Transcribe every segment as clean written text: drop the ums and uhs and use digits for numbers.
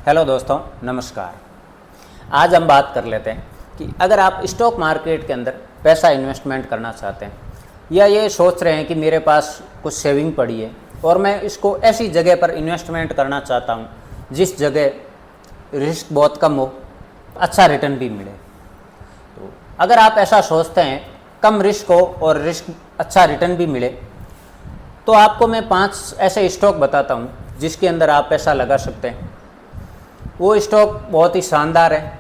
Hello दोस्तों, नमस्कार। आज हम बात कर लेते हैं कि अगर आप स्टॉक मार्केट के अंदर पैसा इन्वेस्टमेंट करना चाहते हैं या ये सोच रहे हैं कि मेरे पास कुछ सेविंग पड़ी है और मैं इसको ऐसी जगह पर इन्वेस्टमेंट करना चाहता हूँ जिस जगह रिस्क बहुत कम हो, अच्छा रिटर्न भी मिले। तो अगर आप ऐसा सोचते हैं कम रिस्क हो और रिस्क अच्छा रिटर्न भी मिले, तो आपको मैं 5 ऐसे स्टॉक बताता हूँ जिसके अंदर आप पैसा लगा सकते हैं। वो स्टॉक बहुत ही शानदार है,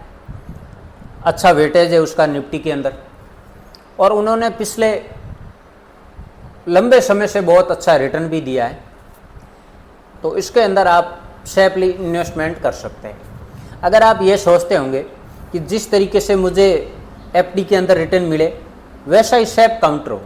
अच्छा वेटेज है उसका निफ्टी के अंदर, और उन्होंने पिछले लंबे समय से बहुत अच्छा रिटर्न भी दिया है। तो इसके अंदर आप सेफली इन्वेस्टमेंट कर सकते हैं। अगर आप ये सोचते होंगे कि जिस तरीके से मुझे एफडी के अंदर रिटर्न मिले वैसा ही सेफ काउंटर हो,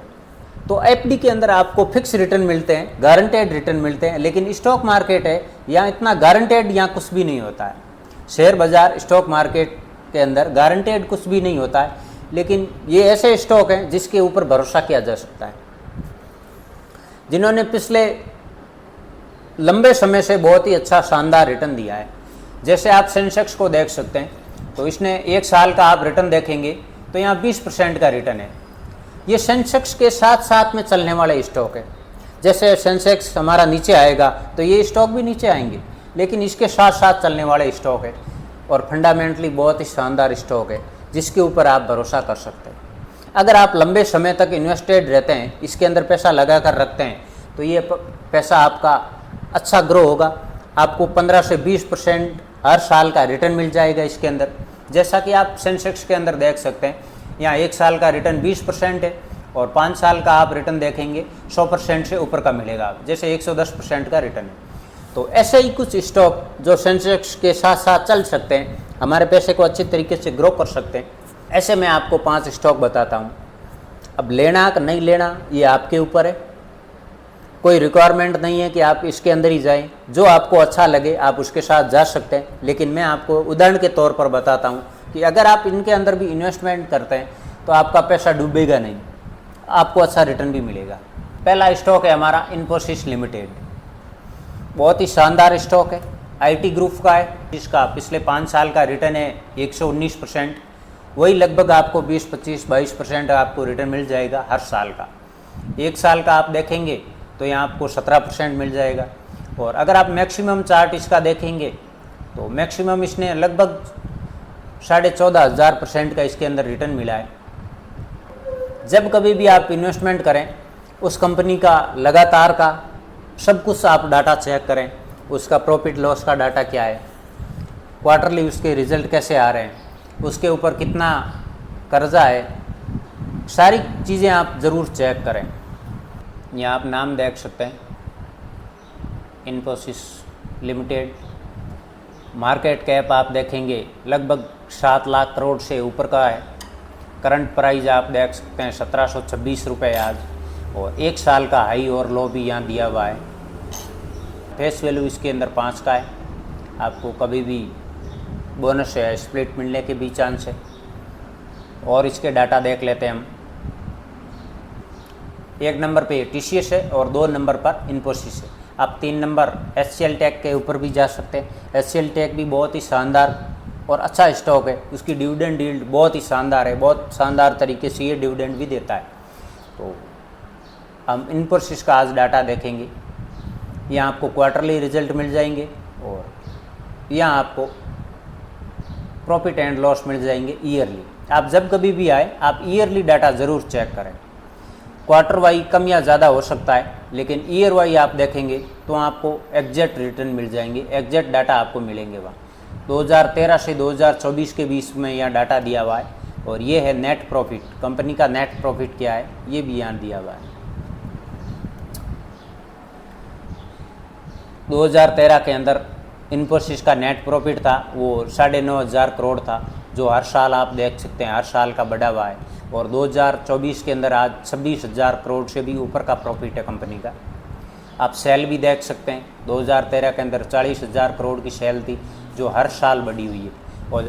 तो एफडी के अंदर आपको फिक्स रिटर्न मिलते हैं, गारंटेड रिटर्न मिलते हैं। लेकिन स्टॉक मार्केट है, यहाँ इतना गारंटेड यहाँ कुछ भी नहीं होता है। शेयर बाज़ार, स्टॉक मार्केट के अंदर गारंटेड कुछ भी नहीं होता है, लेकिन ये ऐसे स्टॉक हैं जिसके ऊपर भरोसा किया जा सकता है, जिन्होंने पिछले लंबे समय से बहुत ही अच्छा शानदार रिटर्न दिया है। जैसे आप सेंसेक्स को देख सकते हैं, तो इसने 1 साल का आप रिटर्न देखेंगे तो यहाँ 20% का रिटर्न है। ये सेंसेक्स के साथ साथ में चलने वाले स्टॉक है। जैसे सेंसेक्स हमारा नीचे आएगा तो ये स्टॉक भी नीचे आएंगे, लेकिन इसके साथ साथ चलने वाले स्टॉक है और फंडामेंटली बहुत ही शानदार स्टॉक है जिसके ऊपर आप भरोसा कर सकते हैं। अगर आप लंबे समय तक इन्वेस्टेड रहते हैं, इसके अंदर पैसा लगा कर रखते हैं, तो ये पैसा आपका अच्छा ग्रो होगा। आपको 15 से 20% हर साल का रिटर्न मिल जाएगा इसके अंदर। जैसा कि आप सेंसेक्स के अंदर देख सकते हैं, यहाँ 1 साल का रिटर्न 20% है और 5 साल का आप रिटर्न देखेंगे 100% से ऊपर का मिलेगा, जैसे 110% का रिटर्न है। तो ऐसे ही कुछ स्टॉक जो सेंसेक्स के साथ साथ चल सकते हैं, हमारे पैसे को अच्छी तरीके से ग्रो कर सकते हैं, ऐसे मैं आपको 5 स्टॉक बताता हूँ। अब लेना कि नहीं लेना ये आपके ऊपर है। कोई रिक्वायरमेंट नहीं है कि आप इसके अंदर ही जाएं, जो आपको अच्छा लगे आप उसके साथ जा सकते हैं। लेकिन मैं आपको उदाहरण के तौर पर बताता हूँ कि अगर आप इनके अंदर भी इन्वेस्टमेंट करते हैं तो आपका पैसा डूबेगा नहीं, आपको अच्छा रिटर्न भी मिलेगा। पहला स्टॉक है हमारा इन्फोसिस लिमिटेड। बहुत ही शानदार स्टॉक है, आईटी ग्रुप का है। इसका पिछले 5 साल का रिटर्न है 119%। वही लगभग आपको 20, 25, 22% आपको रिटर्न मिल जाएगा हर साल का। 1 साल का आप देखेंगे तो यहाँ आपको 17% मिल जाएगा। और अगर आप मैक्सिमम चार्ट इसका देखेंगे तो मैक्सिमम इसने लगभग 14,500% का इसके अंदर रिटर्न मिला है। जब कभी भी आप इन्वेस्टमेंट करें, उस कंपनी का लगातार का सब कुछ आप डाटा चेक करें। उसका प्रॉफिट लॉस का डाटा क्या है, क्वार्टरली उसके रिजल्ट कैसे आ रहे हैं, उसके ऊपर कितना कर्जा है, सारी चीज़ें आप ज़रूर चेक करें। यहाँ आप नाम देख सकते हैं, इन्फोसिस लिमिटेड। मार्केट कैप आप देखेंगे लगभग 7 लाख करोड़ से ऊपर का है। करंट प्राइस आप देख सकते हैं 1726 रुपये आज, और 1 साल का हाई और लो भी यहाँ दिया हुआ है। फेस वैल्यू इसके अंदर 5 का है। आपको कभी भी बोनस या स्प्लिट मिलने के भी चांस है। और इसके डाटा देख लेते हैं हम। 1 नंबर पे टीसीएस है और 2 नंबर पर इन्फोसिस है। आप 3 नंबर एचसीएल टेक के ऊपर भी जा सकते हैं। एचसीएल टेक भी बहुत ही शानदार और अच्छा स्टॉक है। उसकी डिविडेंड यील्ड बहुत ही शानदार है, बहुत शानदार तरीके से ये डिविडेंड भी देता है। तो हम इन्फोसिस का आज डाटा देखेंगे। यहाँ आपको क्वार्टरली रिजल्ट मिल जाएंगे और यहाँ आपको प्रॉफिट एंड लॉस मिल जाएंगे ईयरली। आप जब कभी भी आए आप ईयरली डाटा ज़रूर चेक करें। क्वार्टर वाई कम या ज़्यादा हो सकता है, लेकिन ईयर वाई आप देखेंगे तो आपको एग्जैक्ट रिटर्न मिल जाएंगे, एग्जैक्ट डाटा आपको मिलेंगे वहाँ। 2013 से 2024 के बीच में यहाँ डाटा दिया हुआ है। और ये है नेट प्रॉफिट, कंपनी का नेट प्रॉफिट क्या है ये भी यहाँ दिया हुआ है। 2013 के अंदर इन्फोसिस का नेट प्रॉफिट था वो 9,500 करोड़ था, जो हर साल आप देख सकते हैं हर साल का बढ़ा हुआ है। और 2024 के अंदर आज 26,000 करोड़ से भी ऊपर का प्रॉफिट है कंपनी का। आप सेल भी देख सकते हैं, 2013 के अंदर 40,000 करोड़ की सेल थी जो हर साल बढ़ी हुई है, और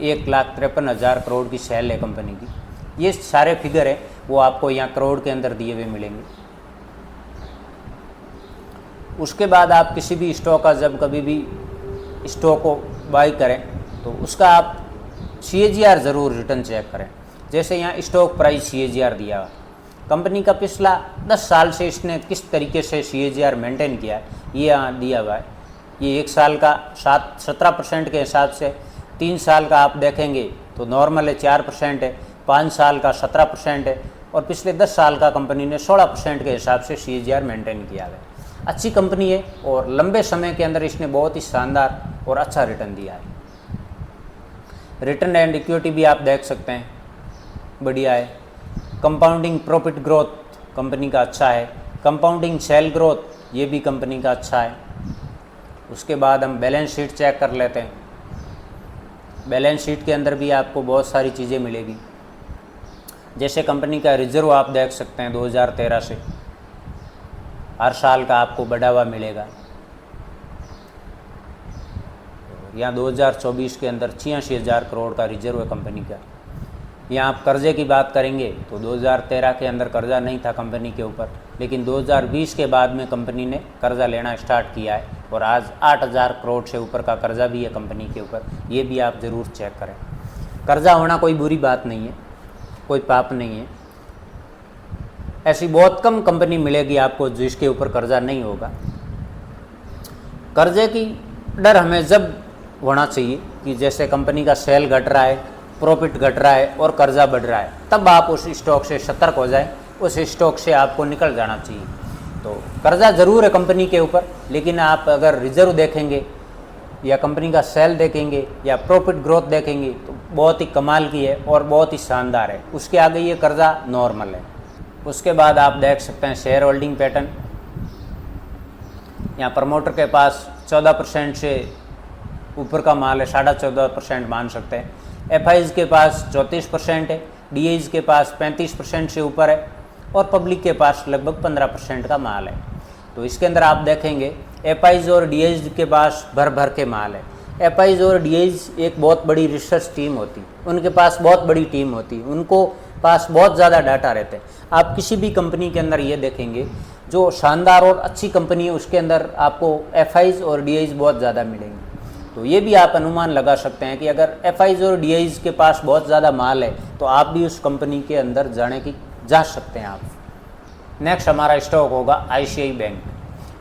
1,53,000 करोड़ की सेल है कंपनी की। ये सारे फिगर है वो आपको यहाँ करोड़ के अंदर दिए हुए मिलेंगे। उसके बाद आप किसी भी स्टॉक का जब कभी भी स्टॉक को बाई करें तो उसका आप CAGR ज़रूर रिटर्न चेक करें। जैसे यहाँ स्टॉक प्राइस CAGR दिया हुआ, कंपनी का पिछला 10 साल से इसने किस तरीके से CAGR मेंटेन किया है ये यहाँ दिया हुआ है। ये 1 साल का 17% के हिसाब से, 3 साल का आप देखेंगे तो नॉर्मल है 4% है, 5 साल का 17% है और पिछले 10 साल का कंपनी ने 16% के हिसाब से CAGR मेंटेन किया है। अच्छी कंपनी है और लंबे समय के अंदर इसने बहुत ही शानदार और अच्छा रिटर्न दिया है। रिटर्न एंड इक्विटी भी आप देख सकते हैं, बढ़िया है। कंपाउंडिंग प्रॉफिट ग्रोथ कंपनी का अच्छा है। कंपाउंडिंग सेल ग्रोथ ये भी कंपनी का अच्छा है। उसके बाद हम बैलेंस शीट चेक कर लेते हैं। बैलेंस शीट के अंदर भी आपको बहुत सारी चीज़ें मिलेगी। जैसे कंपनी का रिजर्व आप देख सकते हैं 2013 से हर साल का आपको बढ़ा हुआ मिलेगा। यहाँ 2024 के अंदर 86,000 करोड़ का रिजर्व है कंपनी का। यहाँ आप कर्जे की बात करेंगे तो 2013 के अंदर कर्जा नहीं था कंपनी के ऊपर, लेकिन 2020 के बाद में कंपनी ने कर्जा लेना स्टार्ट किया है और आज 8,000 करोड़ से ऊपर का कर्जा भी है कंपनी के ऊपर। ये भी आप ज़रूर चेक करें। कर्जा होना कोई बुरी बात नहीं है, कोई पाप नहीं है। ऐसी बहुत कम कंपनी मिलेगी आपको जिसके ऊपर कर्जा नहीं होगा। कर्जे की डर हमें जब होना चाहिए कि जैसे कंपनी का सेल घट रहा है, प्रॉफिट घट रहा है और कर्जा बढ़ रहा है, तब आप उस स्टॉक से सतर्क हो जाए, उस स्टॉक से आपको निकल जाना चाहिए। तो कर्जा ज़रूर है कंपनी के ऊपर, लेकिन आप अगर रिजर्व देखेंगे या कंपनी का सेल देखेंगे या प्रॉफिट ग्रोथ देखेंगे तो बहुत ही कमाल की है और बहुत ही शानदार है। उसके आगे ये कर्जा नॉर्मल है। उसके बाद आप देख सकते हैं शेयर होल्डिंग पैटर्न। यहाँ प्रमोटर के पास 14% से ऊपर का माल है, 14.5% मान सकते हैं। FIs के पास 34% है, DIs के पास 35% से ऊपर है और पब्लिक के पास लगभग 15% का माल है। तो इसके अंदर आप देखेंगे FIs और DIs के पास भर भर के माल है। FIs और DIs एक बहुत बड़ी रिसर्च टीम होती, उनके पास बहुत बड़ी टीम होती, उनको पास बहुत ज़्यादा डाटा रहते हैं। आप किसी भी कंपनी के अंदर ये देखेंगे जो शानदार और अच्छी कंपनी है उसके अंदर आपको FIs और DIs बहुत ज़्यादा मिलेंगे। तो ये भी आप अनुमान लगा सकते हैं कि अगर FIs और DIs के पास बहुत ज़्यादा माल है तो आप भी उस कंपनी के अंदर जाने की जा सकते हैं आप। नेक्स्ट हमारा स्टॉक होगा ICICI बैंक।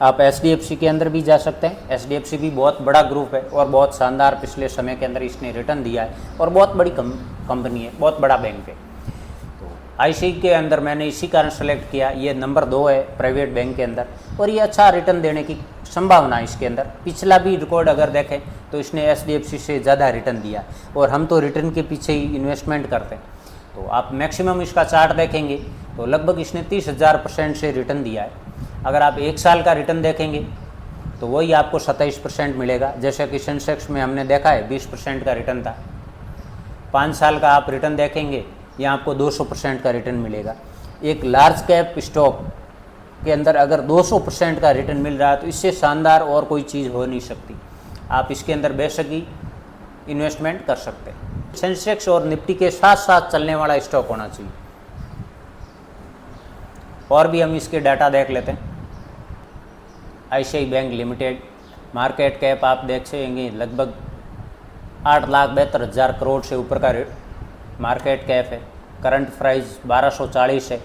आप SDFC के अंदर भी जा सकते हैं। SDFC भी बहुत बड़ा ग्रुप है और बहुत शानदार पिछले समय के अंदर इसने रिटर्न दिया है और बहुत बड़ी कंपनी है, बहुत बड़ा बैंक है। तो ICICI के अंदर मैंने इसी कारण सेलेक्ट किया, ये नंबर 2 है प्राइवेट बैंक के अंदर और ये अच्छा रिटर्न देने की संभावना है इसके अंदर। पिछला भी रिकॉर्ड अगर देखें तो इसने SDFC से ज़्यादा रिटर्न दिया और हम तो रिटर्न के पीछे ही इन्वेस्टमेंट करते हैं। तो आप मैक्सिमम इसका चार्ट देखेंगे तो लगभग इसने 30,000% से रिटर्न दिया है। अगर आप 1 साल का रिटर्न देखेंगे तो वही आपको 27% मिलेगा। जैसे कि सेंसेक्स में हमने देखा है 20% का रिटर्न था। 5 साल का आप रिटर्न देखेंगे यहाँ आपको 200% का रिटर्न मिलेगा। एक लार्ज कैप स्टॉक के अंदर अगर 200% का रिटर्न मिल रहा है तो इससे शानदार और कोई चीज़ हो नहीं सकती। आप इसके अंदर बेशक ही इन्वेस्टमेंट कर सकते हैं। सेंसेक्स और निफ्टी के साथ साथ चलने वाला स्टॉक होना चाहिए। और भी हम इसके डाटा देख लेते हैं। ICICI bank limited market cap आप देख सकेंगे लगभग 8,72,000 करोड़ से ऊपर का मार्केट कैप है। करंट प्राइस 1240 है।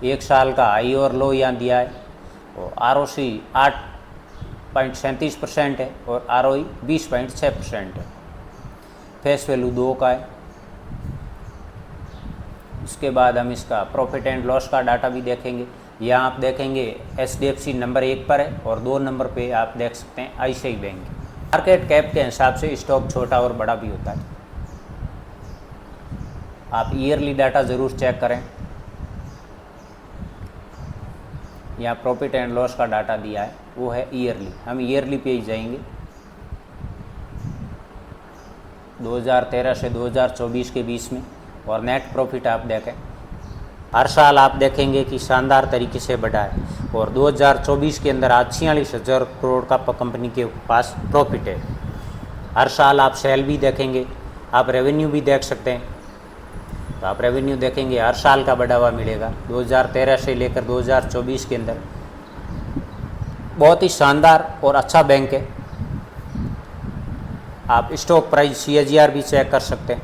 1 साल का हाई और लो यहाँ दिया है और ROC 8.37% है और ROE 20.6% है। फेस वैल्यू 2 का है। उसके बाद हम इसका प्रॉफिट एंड लॉस का डाटा भी देखेंगे। यहाँ आप देखेंगे SDFC नंबर 1 पर है और 2 नंबर पे आप देख सकते हैं ICICI बैंक। मार्केट कैप के हिसाब से स्टॉक छोटा और बड़ा भी होता है। आप ईयरली डाटा ज़रूर चेक करें। यहाँ प्रॉफिट एंड लॉस का डाटा दिया है वो है ईयरली, हम ईयरली पे ही जाएंगे। 2013 से 2024 के बीच में और नेट प्रॉफिट आप देखें हर साल आप देखेंगे कि शानदार तरीके से बढ़ा है और 2024 के अंदर आज 46,000 करोड़ का कंपनी के पास प्रॉफिट है। हर साल आप सेल भी देखेंगे, आप रेवेन्यू भी देख सकते हैं। तो आप रेवेन्यू देखेंगे हर साल का बढ़ा हुआ मिलेगा। 2013 से लेकर 2024 के अंदर बहुत ही शानदार और अच्छा बैंक है। आप स्टॉक प्राइस CAGR भी चेक कर सकते हैं,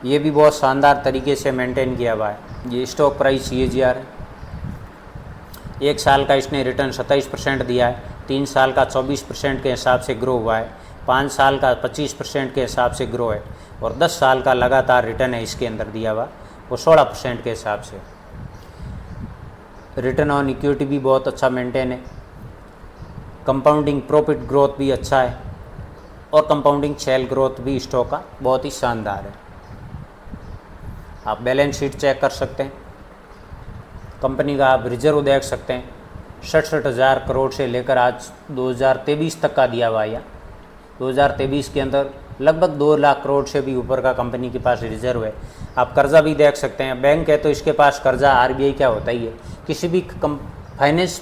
ये भी बहुत शानदार तरीके से मेंटेन किया हुआ है। ये स्टॉक प्राइस CAGR है। 1 साल का इसने रिटर्न 27% दिया है, 3 साल का 24% के हिसाब से ग्रो हुआ है, 5 साल का 25% के हिसाब से ग्रो है, और 10 साल का लगातार रिटर्न है इसके अंदर दिया हुआ वो 16% के हिसाब से। रिटर्न ऑन इक्विटी भी बहुत अच्छा मेंटेन है, कंपाउंडिंग प्रॉफिट ग्रोथ भी अच्छा है, और कंपाउंडिंग सेल ग्रोथ भी स्टॉक का बहुत ही शानदार है। आप बैलेंस शीट चेक कर सकते हैं, कंपनी का आप रिजर्व देख सकते हैं, 67,000 करोड़ से लेकर आज 2023 तक का दिया हुआ है। 2023 के अंदर लगभग 2 लाख करोड़ से भी ऊपर का कंपनी के पास रिजर्व है। आप कर्जा भी देख सकते हैं, बैंक है तो इसके पास कर्जा RBI क्या होता ही है, किसी भी फाइनेंस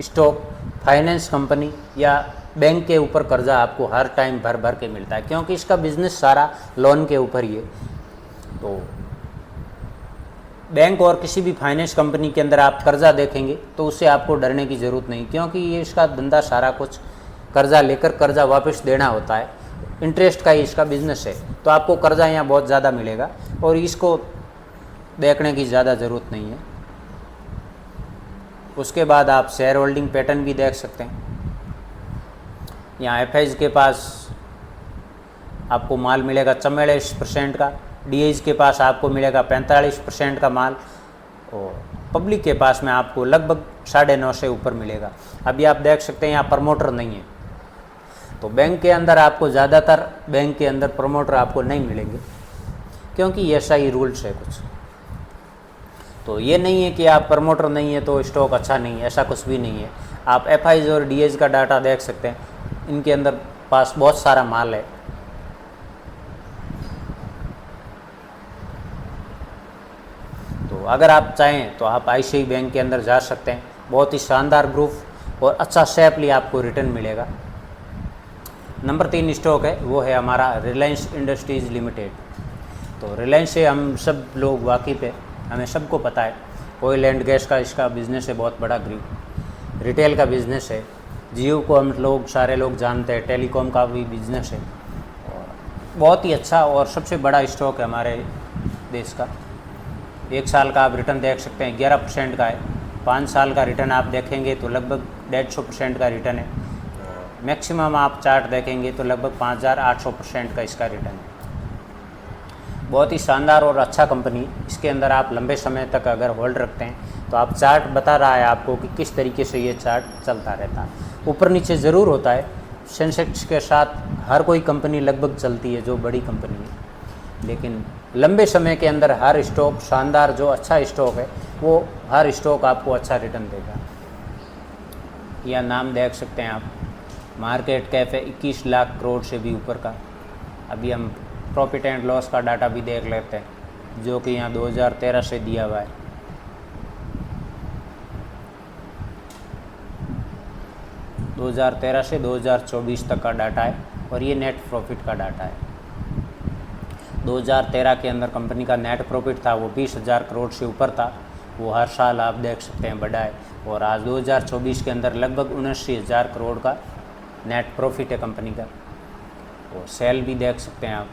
स्टॉक, फाइनेंस कंपनी या बैंक के ऊपर कर्जा आपको हर टाइम भर भर के मिलता है, क्योंकि इसका बिजनेस सारा लोन के ऊपर ही है। तो बैंक और किसी भी फाइनेंस कंपनी के अंदर आप कर्जा देखेंगे तो उससे आपको डरने की ज़रूरत नहीं, क्योंकि ये इसका धंधा सारा कुछ कर्जा लेकर कर्जा वापस देना होता है, इंटरेस्ट का ही इसका बिजनेस है। तो आपको कर्जा यहाँ बहुत ज़्यादा मिलेगा और इसको देखने की ज़्यादा ज़रूरत नहीं है। उसके बाद आप शेयर होल्डिंग पैटर्न भी देख सकते हैं। यहाँ FIs के पास आपको माल मिलेगा 44% का, DIs के पास आपको मिलेगा 45% का माल, और पब्लिक के पास में आपको लगभग 9.5 से ऊपर मिलेगा। अभी आप देख सकते हैं यहाँ प्रमोटर नहीं है, तो बैंक के अंदर आपको ज़्यादातर बैंक के अंदर प्रमोटर आपको नहीं मिलेंगे, क्योंकि ऐसा ही रूल्स है कुछ। तो ये नहीं है कि आप प्रमोटर नहीं है तो स्टॉक अच्छा नहीं है, ऐसा कुछ भी नहीं है। आप FIs और DIs का डाटा देख सकते हैं, इनके अंदर पास बहुत सारा माल है। तो अगर आप चाहें तो आप ICICI बैंक के अंदर जा सकते हैं, बहुत ही शानदार ग्रुप और अच्छा सेफली आपको रिटर्न मिलेगा। नंबर 3 स्टॉक है वो है हमारा रिलायंस इंडस्ट्रीज़ लिमिटेड। तो रिलायंस से हम सब लोग वाकिफ़ है, हमें सबको पता है, ऑयल एंड गैस का इसका बिज़नेस है, बहुत बड़ा ग्रुप, रिटेल का बिज़नेस है। जियो को हम लोग सारे लोग जानते हैं, टेलीकॉम का भी बिज़नेस है, और बहुत ही अच्छा और सबसे बड़ा स्टॉक है हमारे देश का। 1 साल का आप रिटर्न देख सकते हैं 11% का है, 5 साल का रिटर्न आप देखेंगे तो लगभग 150% का रिटर्न है, मैक्सिमम आप चार्ट देखेंगे तो लगभग 5,800% का इसका रिटर्न है। बहुत ही शानदार और अच्छा कंपनी, इसके अंदर आप लंबे समय तक अगर होल्ड रखते हैं तो आप चार्ट बता रहा है आपको कि किस तरीके से ये चार्ट चलता रहता है। ऊपर नीचे ज़रूर होता है, सेंसेक्स के साथ हर कोई कंपनी लगभग चलती है जो बड़ी कंपनी है, लेकिन लंबे समय के अंदर हर स्टॉक शानदार, जो अच्छा स्टॉक है वो हर स्टॉक आपको अच्छा रिटर्न देगा। यह नाम देख सकते हैं आप, मार्केट कैप है 21 लाख करोड़ से भी ऊपर का। अभी हम प्रॉफिट एंड लॉस का डाटा भी देख लेते हैं, जो कि यहाँ 2013 से दिया हुआ है। - 2013 से 2024 तक का डाटा है, और ये नेट प्रॉफिट का डाटा है। 2013 के अंदर कंपनी का नेट प्रॉफिट था वो 20,000 करोड़ से ऊपर था, वो हर साल आप देख सकते हैं बढ़ा है, और आज 2024 के अंदर लगभग 79,000 करोड़ का नेट प्रॉफिट है कंपनी का। और सेल भी देख सकते हैं आप,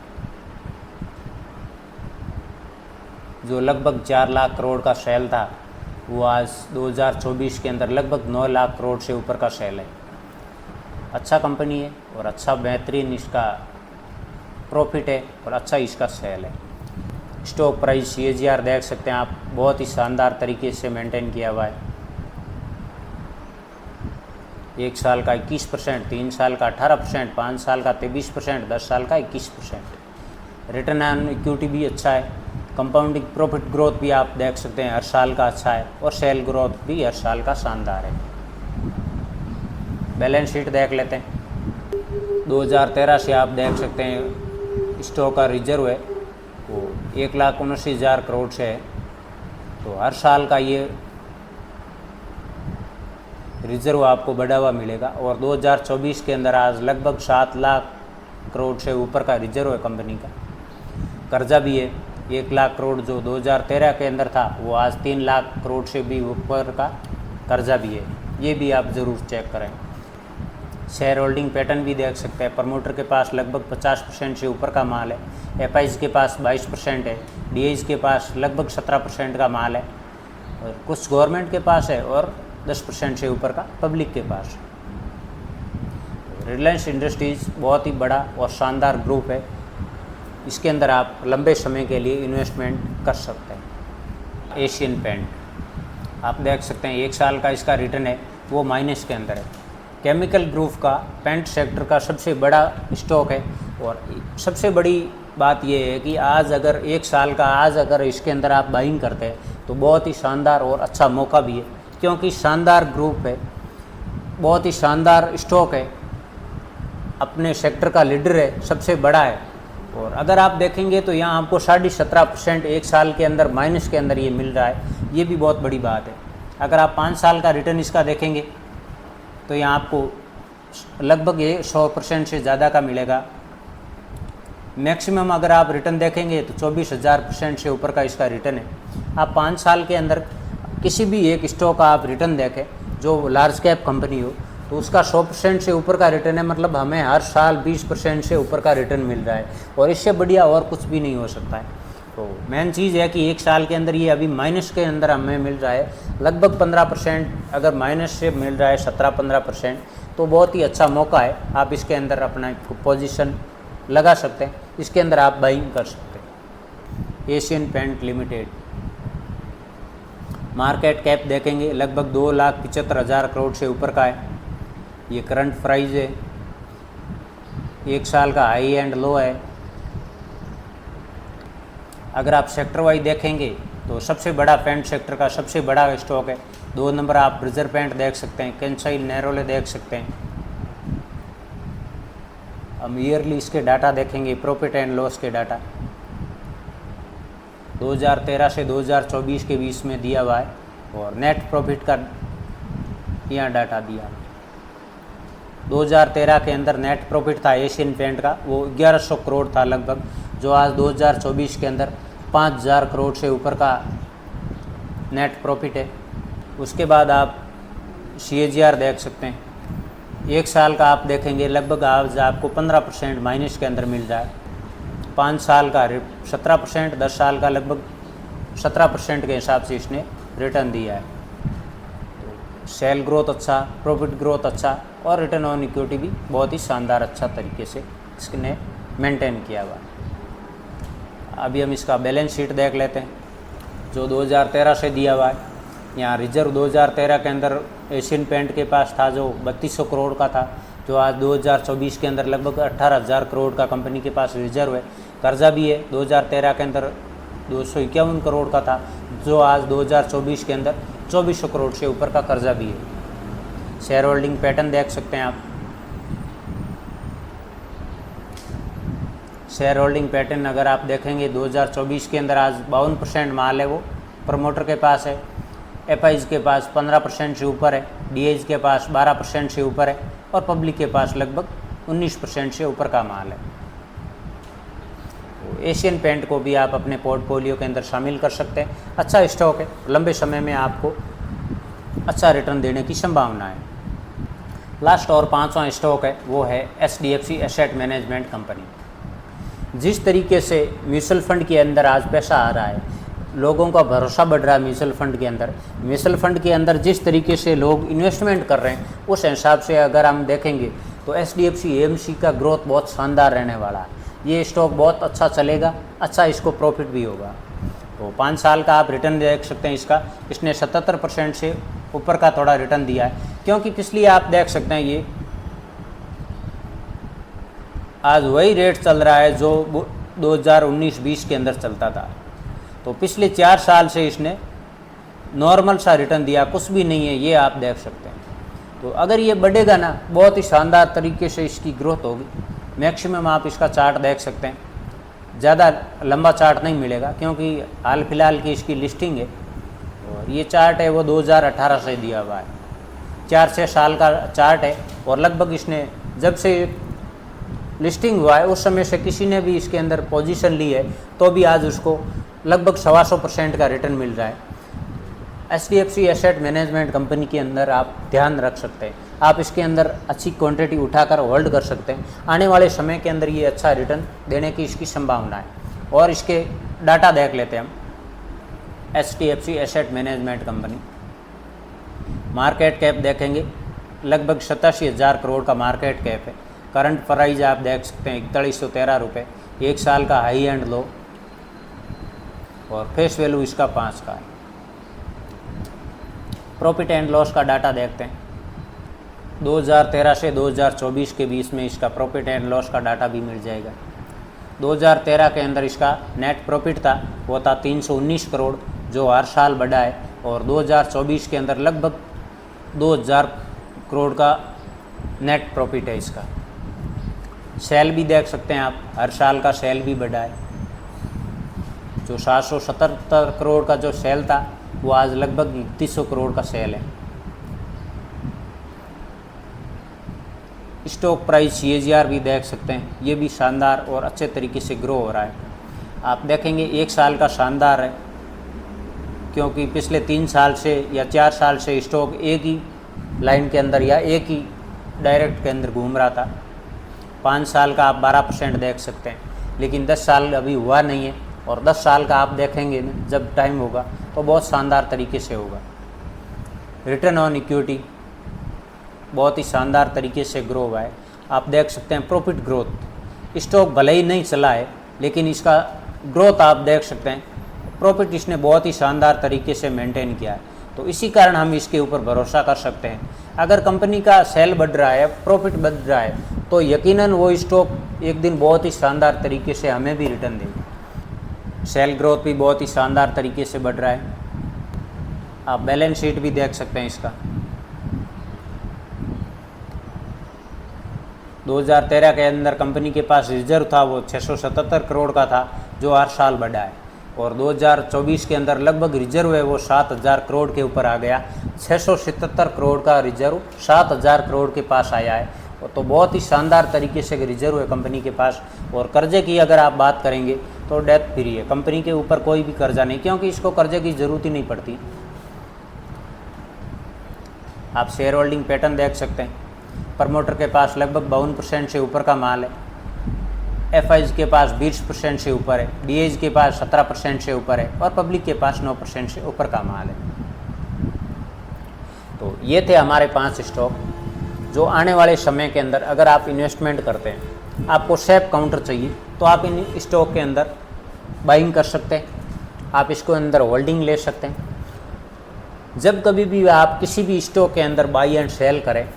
जो लगभग 4 लाख करोड़ का सेल था वो आज 2024 के अंदर लगभग 9 लाख करोड़ से ऊपर का सेल है। अच्छा कंपनी है और अच्छा बेहतरीन इसका प्रॉफिट है और अच्छा इसका सेल है। स्टॉक प्राइस CAGR देख सकते हैं आप, बहुत ही शानदार तरीके से मेंटेन किया हुआ है। 1 साल का 21%, 3 साल का 18%, 5 साल का 23%, 10 साल का 21%। रिटर्न ऑन इक्विटी भी अच्छा है, कंपाउंडिंग प्रॉफिट ग्रोथ भी आप देख सकते हैं हर साल का अच्छा है, और सेल ग्रोथ भी हर साल का शानदार है। बैलेंस शीट देख लेते हैं। 2013 से आप देख सकते हैं स्टॉक का रिजर्व है वो 1,79,000 करोड़ से है, तो हर साल का ये रिजर्व आपको बढ़ा हुआ मिलेगा। और 2024 के अंदर आज लगभग 7 लाख करोड़ से ऊपर का रिजर्व है कंपनी का। कर्जा भी है 1 लाख करोड़, जो 2013 के अंदर था वो आज 3 लाख करोड़ से भी ऊपर का कर्जा भी है, ये भी आप ज़रूर चेक करें। शेयर होल्डिंग पैटर्न भी देख सकते हैं। प्रमोटर के पास लगभग 50% से ऊपर का माल है, एफआईज के पास 22% है, डीआईज के पास लगभग 17% का माल है, और कुछ गवर्नमेंट के पास है और 10% से ऊपर का पब्लिक के पास। रिलायंस इंडस्ट्रीज़ बहुत ही बड़ा और शानदार ग्रुप है, इसके अंदर आप लंबे समय के लिए इन्वेस्टमेंट कर सकते हैं। एशियन पेंट आप देख सकते हैं 1 साल का इसका रिटर्न है वो माइनस के अंदर है। केमिकल ग्रुप का पेंट सेक्टर का सबसे बड़ा स्टॉक है, और सबसे बड़ी बात यह है कि आज अगर 1 साल का आज अगर इसके अंदर आप बाइंग करते हैं तो बहुत ही शानदार और अच्छा मौका भी है, क्योंकि शानदार ग्रुप है, बहुत ही शानदार स्टॉक है, अपने सेक्टर का लीडर है, सबसे बड़ा है। और अगर आप देखेंगे तो यहाँ आपको 17.5% 1 साल के अंदर माइनस के अंदर ये मिल रहा है, ये भी बहुत बड़ी बात है। अगर आप 5 साल का रिटर्न इसका देखेंगे तो यहाँ आपको लगभग ये 100% से ज़्यादा का मिलेगा। मैक्सिमम अगर आप रिटर्न देखेंगे तो 24,000% से ऊपर का इसका रिटर्न है। आप 5 साल के अंदर किसी भी एक स्टॉक का आप रिटर्न देखें जो लार्ज कैप कंपनी हो तो उसका 100% से ऊपर का रिटर्न है, मतलब हमें हर साल 20% से ऊपर का रिटर्न मिल रहा है, और इससे बढ़िया और कुछ भी नहीं हो सकता है। तो मेन चीज़ है कि 1 साल के अंदर ये अभी माइनस के अंदर हमें मिल रहा है लगभग 15%, अगर माइनस से मिल रहा है 17-15%, तो बहुत ही अच्छा मौका है। आप इसके अंदर अपना पोजीशन लगा सकते हैं, इसके अंदर आप बाइंग कर सकते हैं। Asian Paint Limited market cap देखेंगे लगभग 2,75,000 करोड़ से ऊपर का है, ये करंट प्राइस है, 1 साल का हाई एंड लो है। अगर आप सेक्टर वाइज देखेंगे तो सबसे बड़ा पेंट सेक्टर का सबसे बड़ा स्टॉक है। 2 नंबर आप ब्रिजर पेंट देख सकते हैं, कैंसाइल नेरोले देख सकते हैं। हम ईयरली इसके डाटा देखेंगे, प्रॉफिट एंड लॉस के डाटा 2013 से 2024 के बीच में दिया हुआ है, और नेट प्रॉफिट का यहाँ डाटा दिया। 2013 के अंदर नेट प्रॉफिट था एशियन पेंट का वो 1100 करोड़ था लगभग, जो आज 2024 के अंदर 5,000 करोड़ से ऊपर का नेट प्रॉफिट है। उसके बाद आप CAGR देख सकते हैं, 1 साल का आप देखेंगे लगभग आज आपको 15% माइनस के अंदर मिल रहा है, 5 साल का 17%, 10 साल का लगभग 17% के हिसाब से इसने रिटर्न दिया है। तो सेल ग्रोथ अच्छा, प्रॉफिट ग्रोथ अच्छा, और रिटर्न ऑन इक्विटी भी बहुत ही शानदार अच्छा तरीके से इसने मेंटेन किया हुआ है। अभी हम इसका बैलेंस शीट देख लेते हैं जो 2013 से दिया हुआ है। यहाँ रिजर्व 2013 के अंदर एशियन पेंट के पास था जो 3200 करोड़ का था, जो आज 2024 के अंदर लगभग 18,000 करोड़ का कंपनी के पास रिजर्व है। कर्जा भी है, 2013 के अंदर 251 करोड़ का था, जो आज 2024 के अंदर 2400 करोड़ से ऊपर का कर्जा भी है। शेयर होल्डिंग पैटर्न देख सकते हैं आप, शेयर होल्डिंग पैटर्न अगर आप देखेंगे 2024 के अंदर आज 52% माल है वो प्रमोटर के पास है, एफआईज के पास 15% से ऊपर है, डीआईज के पास 12% से ऊपर है, और पब्लिक के पास लगभग 19% से ऊपर का माल है। तो एशियन पेंट को भी आप अपने पोर्टफोलियो के अंदर शामिल कर सकते हैं। अच्छा स्टॉक है, लंबे समय में आपको अच्छा रिटर्न देने की संभावना है। लास्ट और 5वां स्टॉक है वो है HDFC एसेट मैनेजमेंट कंपनी। जिस तरीके से म्यूचुअल फंड के अंदर आज पैसा आ रहा है, लोगों का भरोसा बढ़ रहा है म्यूचुअल फंड के अंदर जिस तरीके से लोग इन्वेस्टमेंट कर रहे हैं, उस हिसाब से अगर हम देखेंगे तो HDFC AMC का ग्रोथ बहुत शानदार रहने वाला है। ये स्टॉक बहुत अच्छा चलेगा, अच्छा इसको प्रॉफिट भी होगा। तो 5 साल का आप रिटर्न देख सकते हैं इसका, इसने 77% से ऊपर का थोड़ा रिटर्न दिया है, क्योंकि पिछली आप देख सकते हैं ये आज वही रेट चल रहा है जो 2019-20 के अंदर चलता था। तो पिछले 4 साल से इसने नॉर्मल सा रिटर्न दिया, कुछ भी नहीं है, ये आप देख सकते हैं। तो अगर ये बढ़ेगा ना, बहुत ही शानदार तरीके से इसकी ग्रोथ होगी। मैक्सिमम आप इसका चार्ट देख सकते हैं, ज़्यादा लंबा चार्ट नहीं मिलेगा क्योंकि हाल फिलहाल की इसकी लिस्टिंग है, और ये चार्ट है वो 2018 से दिया हुआ है, 4-6 साल का चार्ट है। और लगभग इसने जब से लिस्टिंग हुआ है उस समय से किसी ने भी इसके अंदर पोजीशन ली है तो भी आज उसको लगभग 125% का रिटर्न मिल रहा है। HDFC एसेट मैनेजमेंट कंपनी के अंदर आप ध्यान रख सकते हैं। आप इसके अंदर अच्छी क्वांटिटी उठाकर होल्ड कर सकते हैं। आने वाले समय के अंदर ये अच्छा रिटर्न देने की इसकी संभावना है। और इसके डाटा देख लेते हैं हम। HDFC asset management company, market cap देखेंगे लगभग 87,000 करोड़ का मार्केट कैप है। करंट प्राइस आप देख सकते हैं 4113 रुपये, 1 साल का हाई एंड लो, और फेस वैल्यू इसका 5 का है। प्रॉफिट एंड लॉस का डाटा देखते हैं। 2013 से 2024 के बीच में इसका प्रॉफिट एंड लॉस का डाटा भी मिल जाएगा। 2013 के अंदर इसका नेट प्रॉफिट था, वो था 319 करोड़, जो हर साल बढ़ा है। और 2024 के अंदर लगभग 2000 करोड़ का नेट प्रॉफिट है इसका। सेल भी देख सकते हैं आप, हर साल का सेल भी बढ़ा है। जो 777 करोड़ का जो सेल था वो आज लगभग 3100 करोड़ का सेल है। स्टॉक प्राइस CAGR भी देख सकते हैं, ये भी शानदार और अच्छे तरीके से ग्रो हो रहा है। आप देखेंगे 1 साल का शानदार है, क्योंकि पिछले 3 साल से या 4 साल से स्टॉक एक ही लाइन के अंदर या एक ही डायरेक्ट के अंदर घूम रहा था। 5 साल का आप 12% देख सकते हैं, लेकिन 10 साल अभी हुआ नहीं है। और 10 साल का आप देखेंगे ना, जब टाइम होगा तो बहुत शानदार तरीके से होगा। रिटर्न ऑन इक्विटी बहुत ही शानदार तरीके से ग्रो हुआ है। आप देख सकते हैं प्रॉफिट ग्रोथ, स्टॉक भले ही नहीं चला है लेकिन इसका ग्रोथ आप देख सकते हैं, प्रॉफिट इसने बहुत ही शानदार तरीके से मेंटेन किया है। तो इसी कारण हम इसके ऊपर भरोसा कर सकते हैं। अगर कंपनी का सेल बढ़ रहा है, प्रॉफिट बढ़ रहा है, तो यकीनन वो स्टॉक एक दिन बहुत ही शानदार तरीके से हमें भी रिटर्न देगी। सेल ग्रोथ भी बहुत ही शानदार तरीके से बढ़ रहा है। आप बैलेंस शीट भी देख सकते हैं इसका। 2013 के अंदर कंपनी के पास रिजर्व था वो 677 करोड़ का था, जो हर साल बढ़ा है। और 2024 के अंदर लगभग रिजर्व है वो 7000 करोड़ के ऊपर आ गया। 677 करोड़ का रिजर्व 7000 करोड़ के पास आया है। तो बहुत ही शानदार तरीके से रिजर्व है कंपनी के पास। और कर्जे की अगर आप बात करेंगे तो डेट फ्री है, कंपनी के ऊपर कोई भी कर्जा नहीं, क्योंकि इसको कर्जे की ज़रूरत ही नहीं पड़ती। आप शेयर होल्डिंग पैटर्न देख सकते हैं। प्रमोटर के पास लगभग 52% से ऊपर का माल है, FIs के पास 20% से ऊपर है, DIs के पास 17% से ऊपर है, और पब्लिक के पास 9% से ऊपर का माल है। तो ये थे हमारे 5 स्टॉक जो आने वाले समय के अंदर अगर आप इन्वेस्टमेंट करते हैं, आपको सेफ काउंटर चाहिए, तो आप इन स्टॉक के अंदर बाइंग कर सकते हैं, आप इसको अंदर होल्डिंग ले सकते हैं। जब कभी भी आप किसी भी स्टॉक के अंदर बाई एंड सेल करें,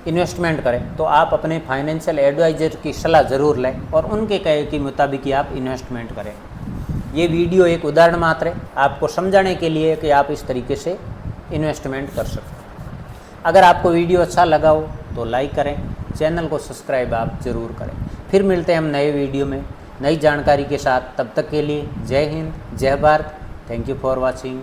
इन्वेस्टमेंट करें, तो आप अपने फाइनेंशियल एडवाइज़र की सलाह ज़रूर लें और उनके कहे के मुताबिक ही आप इन्वेस्टमेंट करें। ये वीडियो एक उदाहरण मात्र है आपको समझाने के लिए कि आप इस तरीके से इन्वेस्टमेंट कर सकते हैं। अगर आपको वीडियो अच्छा लगा हो तो लाइक करें, चैनल को सब्सक्राइब आप ज़रूर करें। फिर मिलते हैं हम नए वीडियो में नई जानकारी के साथ। तब तक के लिए जय हिंद, जय Bharat. Thank you for watching.